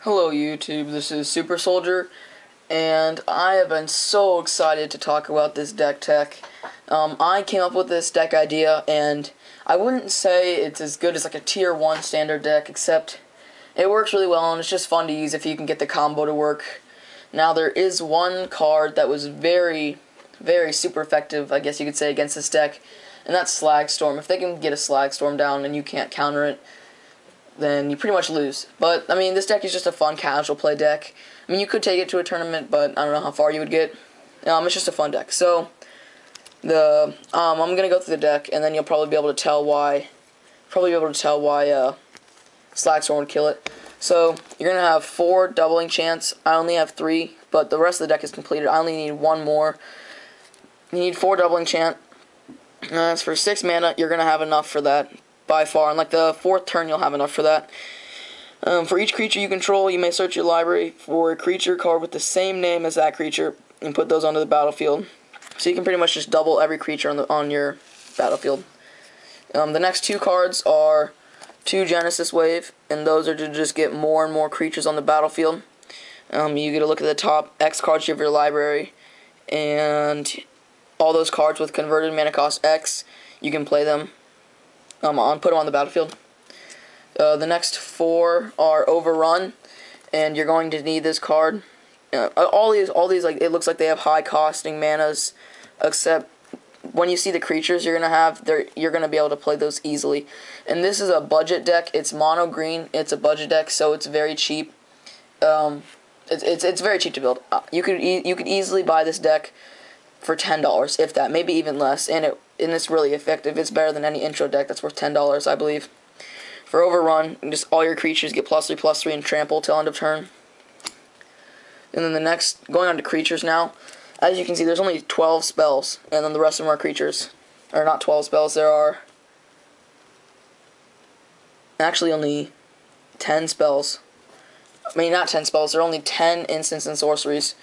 Hello YouTube, this is Super Soldier, and I have been so excited to talk about this deck tech. I came up with this deck idea, and I wouldn't say it's as good as like a tier 1 standard deck, except it works really well and it's just fun to use if you can get the combo to work. Now there is one card that was very super effective, I guess you could say, against this deck, and that's Slag Storm. If they can get a Slag Storm down and you can't counter it, then you pretty much lose. But, I mean, this deck is just a fun casual play deck. I mean, you could take it to a tournament, but I don't know how far you would get. It's just a fun deck. So, I'm going to go through the deck, and then you'll probably be able to tell why, Slag Storm would kill it. So, you're going to have 4 doubling chance. I only have 3, but the rest of the deck is completed. I only need 1 more. You need 4 doubling chant. As for 6 mana, you're going to have enough for that. By far, and like the 4th turn, you'll have enough for that. For each creature you control, you may search your library for a creature card with the same name as that creature and put those onto the battlefield. So you can pretty much just double every creature on your battlefield. The next 2 cards are 2 Genesis Wave, and those are to just get more and more creatures on the battlefield. You get to look at the top X cards of your library, and all those cards with converted mana cost X, you can play them. Put them on the battlefield. The next 4 are Overrun, and you're going to need this card. All these, like, it looks like they have high costing manas, except when you see the creatures you're gonna be able to play those easily. And this is a budget deck. It's mono green. It's a budget deck, so it's very cheap. It's very cheap to build. You could easily buy this deck for $10, if that, maybe even less, and it's really effective. It's better than any intro deck that's worth $10, I believe. For Overrun, just all your creatures get +3/+3 and trample till end of turn. And then the next, going on to creatures now, as you can see, there's only 12 spells, and then the rest of them are creatures. Or not 12 spells, there are actually only 10 spells. I mean, not 10 spells, there are only 10 instants and sorceries.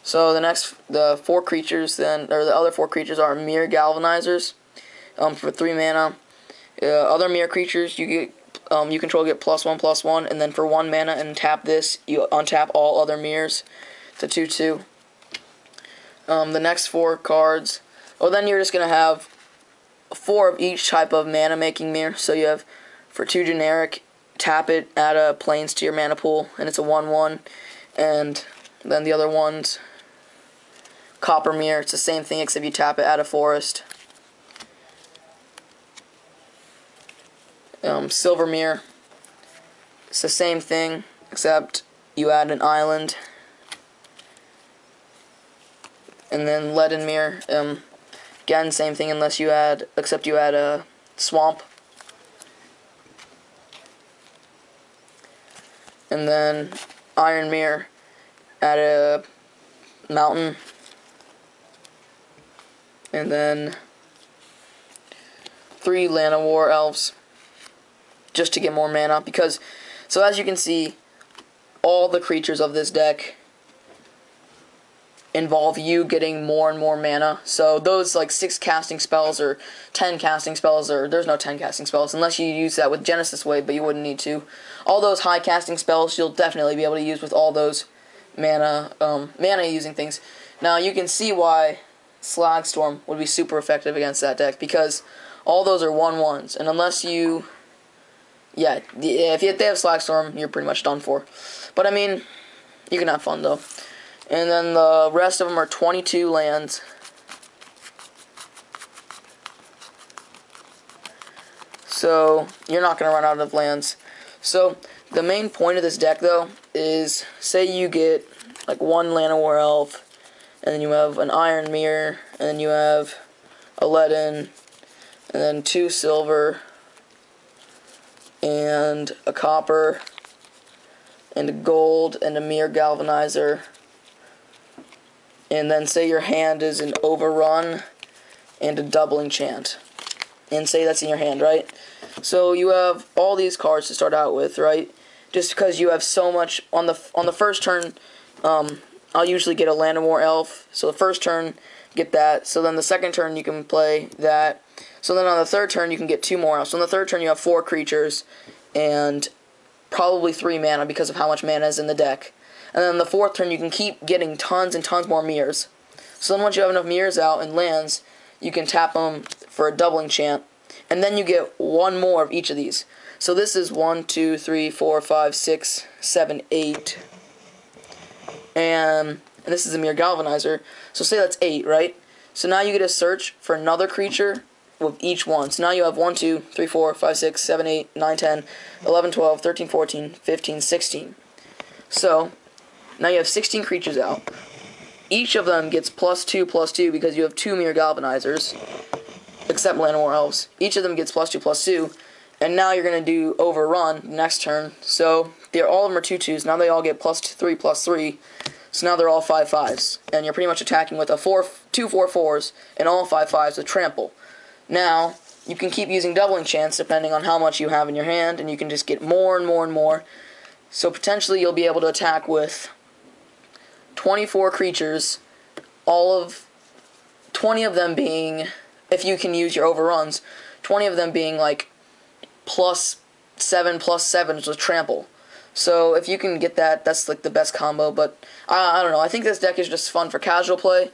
So the 4 creatures then, or the other 4 creatures are Mirror Galvanizers, for 3 mana. Other mirror creatures you control get +1/+1, and then for 1 mana and tap this, you untap all other mirrors. It's a 2/2. The next 4 cards, then you're just gonna have 4 of each type of mana making mirror. So you have, for 2 generic, tap it, add a plains to your mana pool, and it's a 1/1, and then the other ones, Copper Mirror, it's the same thing except you tap it, add a forest. Silver Mirror, it's the same thing except you add an island. And then Leaden Mirror, again same thing except you add a swamp. And then Iron Mirror, add a mountain. And then 3 Llanowar Elves, just to get more mana. So as you can see, all the creatures of this deck involve you getting more and more mana. So those like 6 casting spells or 10 casting spells, or there's no 10 casting spells unless you use that with Genesis Wave, but you wouldn't need to. All those high casting spells you'll definitely be able to use with all those mana using things. Now you can see why Slag Storm would be super effective against that deck, because all those are 1/1s, and unless if they have Slag Storm, you're pretty much done for. But I mean, you can have fun though. And then the rest of them are 22 lands. So you're not going to run out of lands. So the main point of this deck though is, say you get like 1 Llanowar Elf, and then you have an Iron Mirror, and then you have a Leaden, and then 2 silver, and a copper, and a gold, and a Mirror Galvanizer. And then say your hand is an Overrun and a doubling chant. And say that's in your hand, right? So you have all these cards to start out with, right? Just because you have so much on the first turn, I'll usually get a Llanowar Elf. So the first turn, get that. So then the second turn you can play that. So then on the third turn you can get 2 more elves. So on the third turn you have 4 creatures, and probably 3 mana because of how much mana is in the deck. And then the 4th turn, you can keep getting tons and tons more mirrors. So then once you have enough mirrors out and lands, you can tap them for a doubling chant. And then you get 1 more of each of these. So this is 1, 2, 3, 4, 5, 6, 7, 8. And this is a Mirror Galvanizer. So say that's 8, right? So now you get to search for another creature with each one. So now you have 1, 2, 3, 4, 5, 6, 7, 8, 9, 10, 11, 12, 13, 14, 15, 16. So now you have 16 creatures out. Each of them gets +2/+2 because you have 2 Mirror Galvanizers, except Llanowar Elves. Each of them gets +2/+2, and now you're going to do Overrun next turn. So all of them are 2/2s. Now they all get +3/+3. So now they're all 5/5s, and you're pretty much attacking with 2 4/4s and all 5/5s with Trample. Now you can keep using doubling chance depending on how much you have in your hand, and you can just get more and more and more. So potentially you'll be able to attack with 24 creatures, all of 20 of them being, if you can use your overruns, 20 of them being like +7/+7 with Trample. So if you can get that, that's like the best combo. But I don't know. I think this deck is just fun for casual play,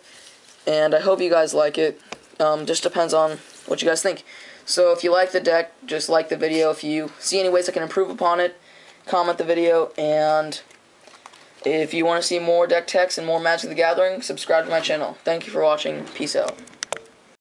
and I hope you guys like it. Just depends on what you guys think. So if you like the deck, just like the video. If you see any ways I can improve upon it, comment the video. And if you want to see more deck techs and more Magic the Gathering, subscribe to my channel. Thank you for watching. Peace out.